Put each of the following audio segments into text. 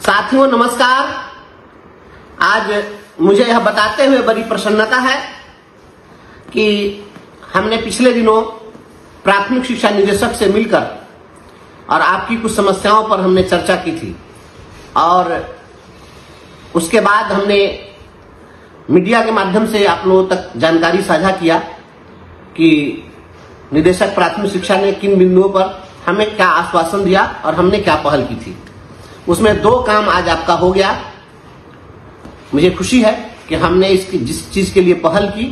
साथियों नमस्कार। आज मुझे यह बताते हुए बड़ी प्रसन्नता है कि हमने पिछले दिनों प्राथमिक शिक्षा निदेशक से मिलकर और आपकी कुछ समस्याओं पर हमने चर्चा की थी और उसके बाद हमने मीडिया के माध्यम से आप लोगों तक जानकारी साझा किया कि निदेशक प्राथमिक शिक्षा ने किन बिंदुओं पर हमें क्या आश्वासन दिया और हमने क्या पहल की थी। उसमें 2 काम आज आपका हो गया। मुझे खुशी है कि हमने इसकी जिस चीज के लिए पहल की,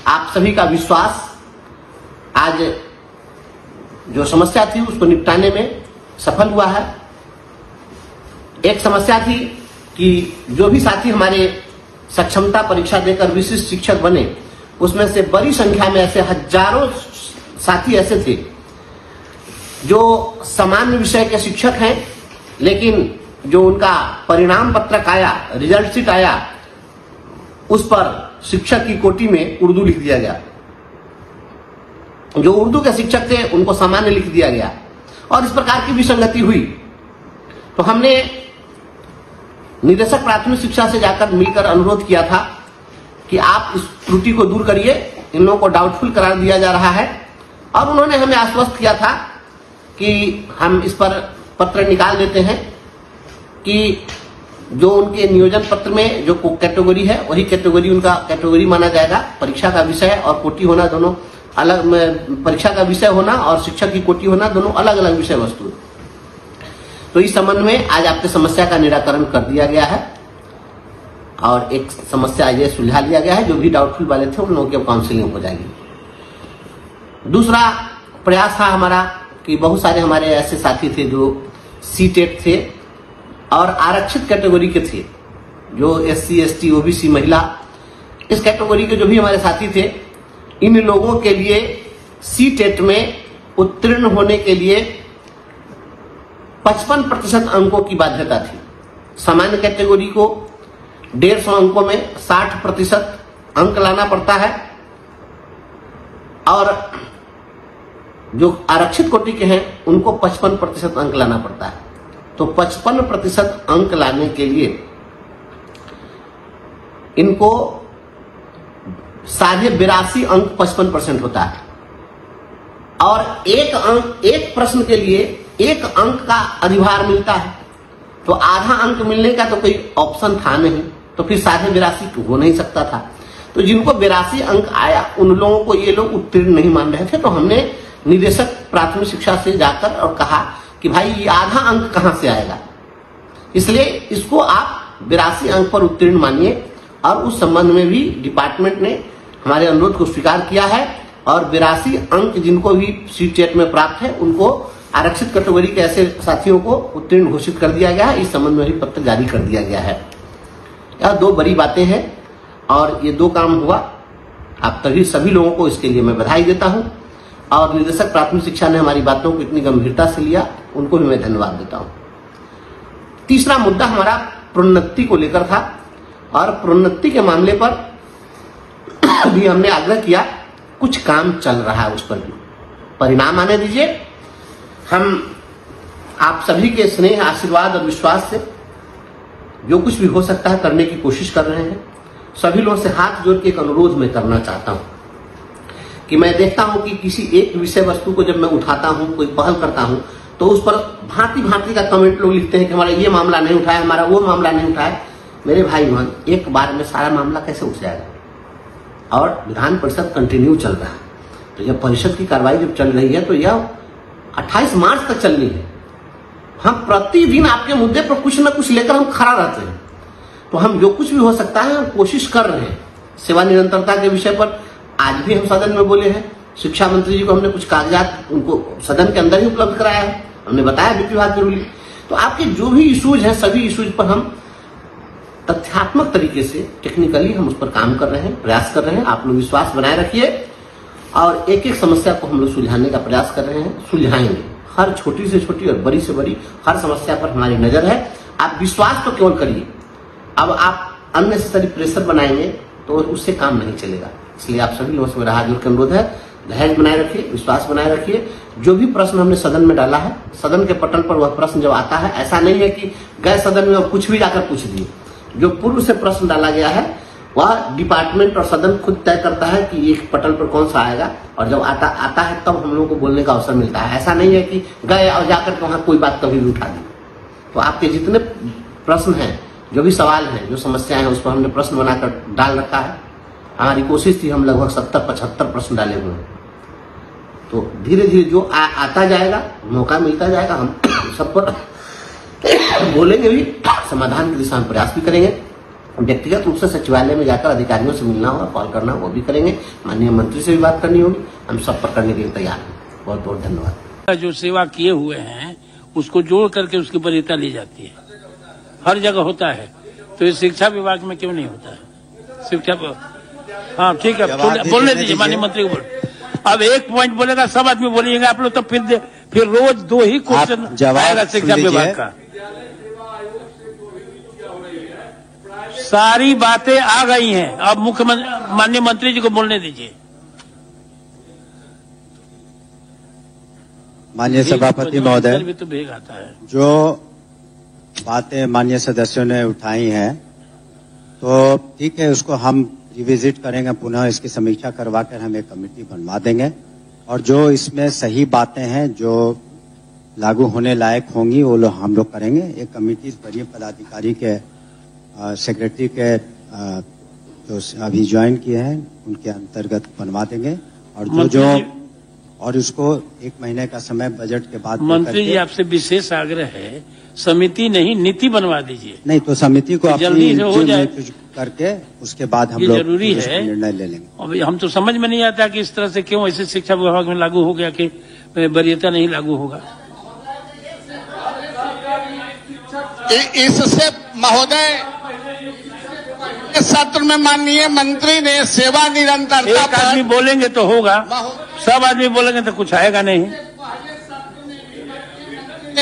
आप सभी का विश्वास आज जो समस्या थी उसको निपटाने में सफल हुआ है। एक समस्या थी कि जो भी साथी हमारे सक्षमता परीक्षा देकर विशिष्ट शिक्षक बने, उसमें से बड़ी संख्या में ऐसे हजारों साथी ऐसे थे जो सामान्य विषय के शिक्षक हैं, लेकिन जो उनका परिणाम पत्रक आया, रिजल्ट शीट आया, उस पर शिक्षक की कोटि में उर्दू लिख दिया गया। जो उर्दू के शिक्षक थे उनको सामान्य लिख दिया गया और इस प्रकार की विसंगति हुई। तो हमने निदेशक प्राथमिक शिक्षा से जाकर मिलकर अनुरोध किया था कि आप इस त्रुटि को दूर करिए, इन लोगों को डाउटफुल करार दिया जा रहा है। और उन्होंने हमें आश्वस्त किया था कि हम इस पर पत्र निकाल देते हैं कि जो उनके नियोजन पत्र में जो कैटेगरी है वही कैटेगरी उनका कैटेगरी माना जाएगा। परीक्षा का विषय और कोटि होना दोनों अलग, परीक्षा का विषय होना और शिक्षक की कोटि होना दोनों अलग अलग विषय वस्तु। तो इस संबंध में आज आपके समस्या का निराकरण कर दिया गया है और एक समस्या ये सुलझा लिया गया है। जो भी डाउटफुल वाले थे उन लोगों की काउंसिलिंग हो जाएगी। दूसरा प्रयास था हमारा कि बहुत सारे हमारे ऐसे साथी थे जो सीटेट थे और आरक्षित कैटेगरी के थे, जो SC ST OBC महिला, इस कैटेगरी के जो भी हमारे साथी थे, इन लोगों के लिए सीटेट में उत्तीर्ण होने के लिए 55% अंकों की बाध्यता थी। सामान्य कैटेगरी को 150 अंकों में 60% अंक लाना पड़ता है और जो आरक्षित कोटि के हैं उनको 55% अंक लाना पड़ता है। तो 55% अंक लाने के लिए इनको 82.5 अंक 55% होता है और एक प्रश्न के लिए 1 अंक का अधिभार मिलता है। तो आधा अंक मिलने का तो कोई ऑप्शन था नहीं, तो फिर 82.5 हो नहीं सकता था। तो जिनको 82 अंक आया उन लोगों को ये लोग उत्तीर्ण नहीं मान रहे थे। तो हमने निदेशक प्राथमिक शिक्षा से जाकर और कहा कि भाई ये आधा अंक कहां से आएगा, इसलिए इसको आप 82 अंक पर उत्तीर्ण मानिए। और उस संबंध में भी डिपार्टमेंट ने हमारे अनुरोध को स्वीकार किया है और 82 अंक जिनको भी सीटेट में प्राप्त है उनको आरक्षित कैटेगरी के ऐसे साथियों को उत्तीर्ण घोषित कर दिया गया है। इस संबंध में भी पत्र जारी कर दिया गया है। यह 2 बड़ी बातें हैं और ये 2 काम हुआ। आप सभी लोगों को इसके लिए मैं बधाई देता हूं और निदेशक प्राथमिक शिक्षा ने हमारी बातों को इतनी गंभीरता से लिया, उनको भी मैं धन्यवाद देता हूं। तीसरा मुद्दा हमारा प्रोन्नति को लेकर था और प्रोन्नति के मामले पर भी हमने आग्रह किया। कुछ काम चल रहा है, उस पर भी परिणाम आने दीजिए। हम आप सभी के स्नेह, आशीर्वाद और विश्वास से जो कुछ भी हो सकता है करने की कोशिश कर रहे हैं। सभी लोगों से हाथ जोड़ के एक अनुरोध मैं करना चाहता हूं कि मैं देखता हूं कि किसी एक विषय वस्तु को जब मैं उठाता हूं, कोई पहल करता हूं, तो उस पर भांति भांति का कमेंट लोग लिखते हैं कि हमारा ये मामला नहीं उठाया, हमारा वो मामला नहीं उठाया। मेरे भाई बहन, एक बार में सारा मामला कैसे उठ जाएगा? और विधान परिषद कंटिन्यू चल रहा है। तो यह परिषद की कार्रवाई जब चल रही है तो यह 28 मार्च तक चलनी है। हम प्रतिदिन आपके मुद्दे पर कुछ न कुछ लेकर हम खड़ा रहते हैं। तो हम जो कुछ भी हो सकता है हम कोशिश कर रहे हैं। सेवा निरंतरता के विषय पर आज भी हम सदन में बोले हैं। शिक्षा मंत्री जी को हमने कुछ कागजात उनको सदन के अंदर ही उपलब्ध कराया है। हमने बताया वित्त विभाग की रूलिंग। तो आपके जो भी इश्यूज हैं, सभी इश्यूज पर हम तथ्यात्मक तरीके से टेक्निकली हम उस पर काम कर रहे हैं, प्रयास कर रहे हैं। आप लोग विश्वास बनाए रखिए और एक एक समस्या को हम लोग सुलझाने का प्रयास कर रहे हैं, सुलझाएंगे। हर छोटी से छोटी और बड़ी से बड़ी हर समस्या पर हमारी नजर है। आप विश्वास तो केवल करिए। अब आप अननेसेसरी प्रेशर बनाएंगे तो उससे काम नहीं चलेगा। इसलिए आप सभी लोगों से मेरा हाथ जोड़ के अनुरोध है, धैर्य बनाए रखिए, विश्वास बनाए रखिए। जो भी प्रश्न हमने सदन में डाला है, सदन के पटल पर वह प्रश्न जब आता है, ऐसा नहीं है कि गए सदन में और कुछ भी जाकर पूछ दिए। जो पूर्व से प्रश्न डाला गया है वह डिपार्टमेंट और सदन खुद तय करता है कि एक पटल पर कौन सा आएगा, और जब आता है तब हम लोगों को बोलने का अवसर मिलता है। ऐसा नहीं है कि गए और जाकर के वहां कोई बात कभी भी उठा दी। तो आपके जितने प्रश्न हैं, जो भी सवाल हैं, जो समस्याएं हैं, उस पर हमने प्रश्न बनाकर डाल रखा है। हमारी कोशिश थी, हम लगभग 70-75 प्रश्न डाले हुए हैं। तो धीरे धीरे जो आता जाएगा, मौका मिलता जाएगा, हम सब पर बोलेंगे भी, समाधान की दिशा में प्रयास भी करेंगे। व्यक्तिगत रूप से सचिवालय में जाकर अधिकारियों से मिलना होगा, कॉल करना, वो भी करेंगे। माननीय मंत्री से भी बात करनी होगी, हम सब पर करने के लिए तैयार हैं। बहुत बहुत धन्यवाद। जो सेवा किए हुए हैं उसको जोड़ करके उसकी वरीयता ली जाती है, हर जगह होता है। तो ये शिक्षा विभाग में क्यों नहीं होता है? शिक्षा, हाँ ठीक है, बोलने दीजिए माननीय मंत्री को। बोल, अब एक पॉइंट बोलेगा, सब आदमी बोलिएगा आप लोग, तो फिर रोज 2 ही क्वेश्चन आएगा शिक्षा विभाग का। सारी बातें आ गई हैं, अब मुख्यमंत्री माननीय मंत्री जी को बोलने दीजिए। माननीय सभापति महोदय, भी तो भेग आता है। जो बातें माननीय सदस्यों ने उठाई हैं, तो ठीक है, उसको हम रिविजिट करेंगे, पुनः इसकी समीक्षा करवाकर हम एक कमेटी बनवा देंगे, और जो इसमें सही बातें हैं जो लागू होने लायक होंगी वो लोग हम लोग करेंगे। एक कमेटी वरीय पदाधिकारी के सेक्रेटरी के जो अभी ज्वाइन किए हैं उनके अंतर्गत बनवा देंगे, और जो और उसको 1 महीने का समय बजट के बाद। मंत्री जी आपसे विशेष आग्रह है, समिति नहीं नीति बनवा दीजिए। नहीं तो समिति को जल्दी से हो जाए करके उसके बाद हम लोग जरूरी है निर्णय ले लेंगे। अब हम तो समझ में नहीं आता कि इस तरह से क्यों ऐसे शिक्षा विभाग में लागू हो गया कि वरीयता नहीं लागू होगा। इससे महोदय सत्र में माननीय मंत्री ने सेवा निरंतरता एक आदमी बोलेंगे तो होगा, सब आदमी बोलेंगे तो कुछ आएगा नहीं।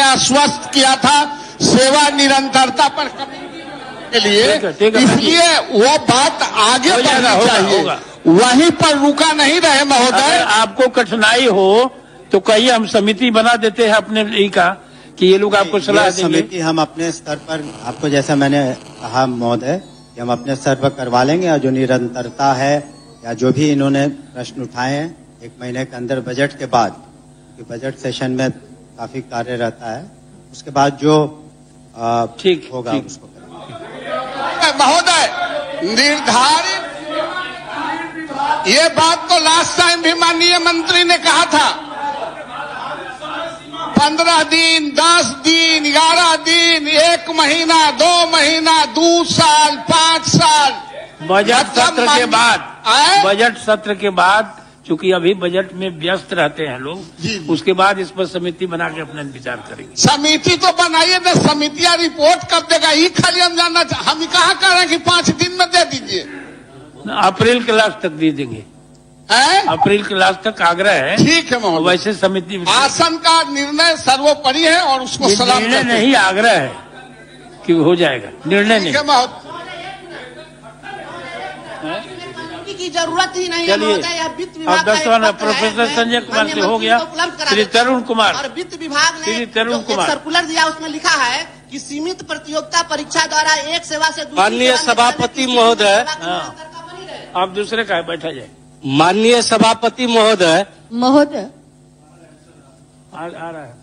आश्वस्त किया था सेवा निरंतरता पर के लिए, इसलिए वो बात आगे बढ़नी चाहिए, वहीं पर रुका नहीं रहे महोदय। आपको कठिनाई हो तो कहिए, हम समिति बना देते हैं अपने ई का कि ये लोग आपको सलाह देंगे। समिति हम अपने स्तर पर, आपको जैसा मैंने कहा महोदय, कि हम अपने स्तर पर करवा लेंगे, और जो निरंतरता है या जो भी इन्होंने प्रश्न उठाए हैं 1 महीने के अंदर बजट के बाद, कि बजट सेशन में काफी कार्य रहता है, उसके बाद जो ठीक होगा उसको महोदय निर्धारित। ये बात तो लास्ट टाइम भी माननीय मंत्री ने कहा था, 15 दिन, 10 दिन, 11 दिन, 1 महीना, 2 महीना, 2 साल, 5 साल बजट सत्र के बाद, बजट सत्र के बाद, चूंकि अभी बजट में व्यस्त रहते हैं लोग, उसके बाद इस पर समिति बना के अपना विचार करेंगे। समिति तो बनाइए ना, समितियां रिपोर्ट कर देगा, ये खाली हम जानना। हम कहाँ कह रहे हैं कि 5 दिन में दे दीजिए, अप्रैल के लास्ट तक दे देंगे। अप्रैल के लास्ट तक आग्रह है, ठीक है महोदय। वैसे समिति आसन का निर्णय सर्वोपरि है और उसको सलाम निर्णय नहीं, आग्रह है कि हो जाएगा, निर्णय नहीं की जरूरत ही नहीं। चलिए, अब 10वां प्रोफेसर संजय कुमार से हो गया। श्री तरुण कुमार, और वित्त विभाग ने श्री तरुण कुमार सर्कुलर दिया, उसमें लिखा है कि सीमित प्रतियोगिता परीक्षा द्वारा एक सेवा से दूसरी। माननीय सभापति महोदय, आप दूसरे का बैठा जाए। माननीय सभापति महोदय, आ रहा है।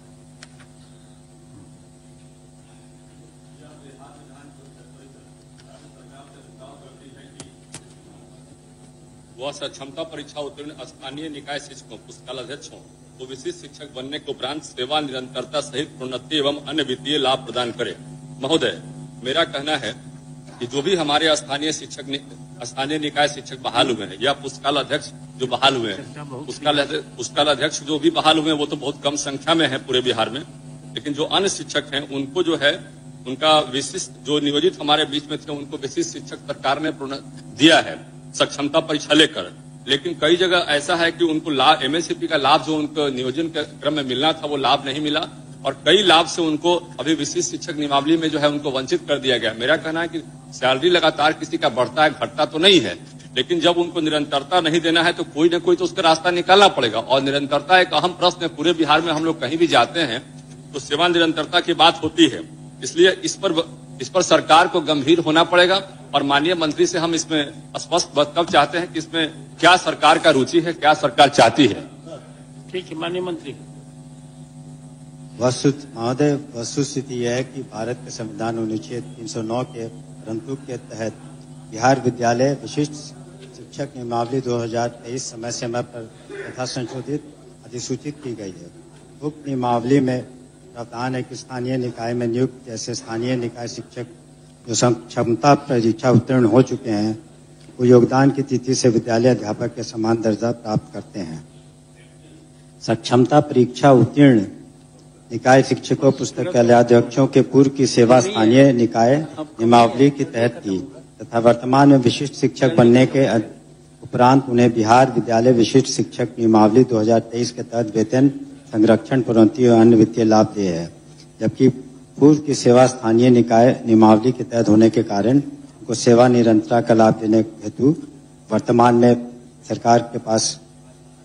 वह सक्षमता परीक्षा उत्तीर्ण स्थानीय निकाय शिक्षकों, पुस्तकालयाध्यक्षों को विशिष्ट शिक्षक बनने के उपरांत सेवा निरंतरता सहित प्रोन्नति एवं अन्य वित्तीय लाभ प्रदान करे। महोदय, मेरा कहना है कि जो भी हमारे स्थानीय निकाय शिक्षक बहाल हुए हैं या पुस्तकालयाध्यक्ष जो बहाल हुए हैं, पुस्तकालयाध्यक्ष जो भी बहाल हुए हैं वो तो बहुत कम संख्या में है पूरे बिहार में, लेकिन जो अन्य शिक्षक हैं उनको जो है उनका विशिष्ट जो नियोजित हमारे बीच में थे उनको विशिष्ट शिक्षक सरकार ने दिया है सक्षमता परीक्षा लेकर, लेकिन कई जगह ऐसा है कि उनको लाभ, एमएससीपी का लाभ जो उनको नियोजन के क्रम में मिलना था वो लाभ नहीं मिला, और कई लाभ से उनको अभी विशिष्ट शिक्षक नियमावली में जो है उनको वंचित कर दिया गया। मेरा कहना है कि सैलरी लगातार किसी का बढ़ता है, घटता तो नहीं है, लेकिन जब उनको निरंतरता नहीं देना है तो कोई ना कोई तो उसका रास्ता निकालना पड़ेगा। और निरंतरता एक अहम प्रश्न है। पूरे बिहार में हम लोग कहीं भी जाते हैं तो सेवा निरंतरता की बात होती है, इसलिए इस पर सरकार को गंभीर होना पड़ेगा। और माननीय मंत्री से हम इसमें स्पष्ट कब चाहते हैं कि इसमें क्या सरकार का रुचि है, क्या सरकार चाहती है। ठीक है माननीय मंत्री। महोदय, वस्तुस्थिति यह है कि भारत के संविधान अनुच्छेद 309 के परंतु के तहत बिहार विद्यालय विशिष्ट शिक्षक नियमावली 2023 समय समय पर तथा संशोधित अधिसूचित की गई है। उक्त नियमावली में प्रावधान है कि स्थानीय निकाय में नियुक्त जैसे स्थानीय निकाय शिक्षक जो क्षमता परीक्षा उत्तीर्ण हो चुके हैं वो योगदान की तिथि से विद्यालय अध्यापक के समान दर्जा प्राप्त करते हैं। सक्षमता परीक्षा उत्तीर्ण निकाय शिक्षकों पुस्तकालयाध्यक्षों के पूर्व की सेवा स्थानीय निकाय नियमावली के तहत की तथा वर्तमान में विशिष्ट शिक्षक बनने के उपरांत उन्हें बिहार विद्यालय विशिष्ट शिक्षक नियमावली 2023 के तहत वेतन संरक्षण प्रोन्नति और अन्य वित्तीय लाभ दिए हैं। जबकि पूर्व की सेवा स्थानीय निकाय नियमावली के तहत होने के कारण उनको सेवा निरंतरता का लाभ देने हेतु वर्तमान में सरकार के पास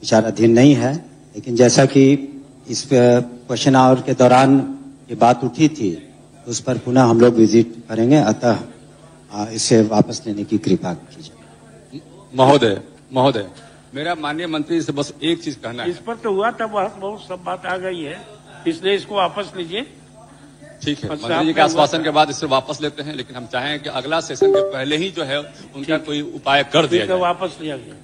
विचाराधीन नहीं है। लेकिन जैसा कि इस क्वेश्चन आवर के दौरान ये बात उठी थी तो उस पर पुनः हम लोग विजिट करेंगे, अतः इसे वापस लेने की कृपा कीजिए। महोदय मेरा माननीय मंत्री से बस एक चीज कहना है। इस पर तो हुआ था बहुत सब बात आ गई है, इसलिए इसको वापस लीजिए। ठीक है, मंत्री जी के आश्वासन के बाद इसे वापस लेते हैं, लेकिन हम चाहें कि अगला सेशन के पहले ही जो है उनका कोई उपाय कर दिया जाए। वापस लिया गया।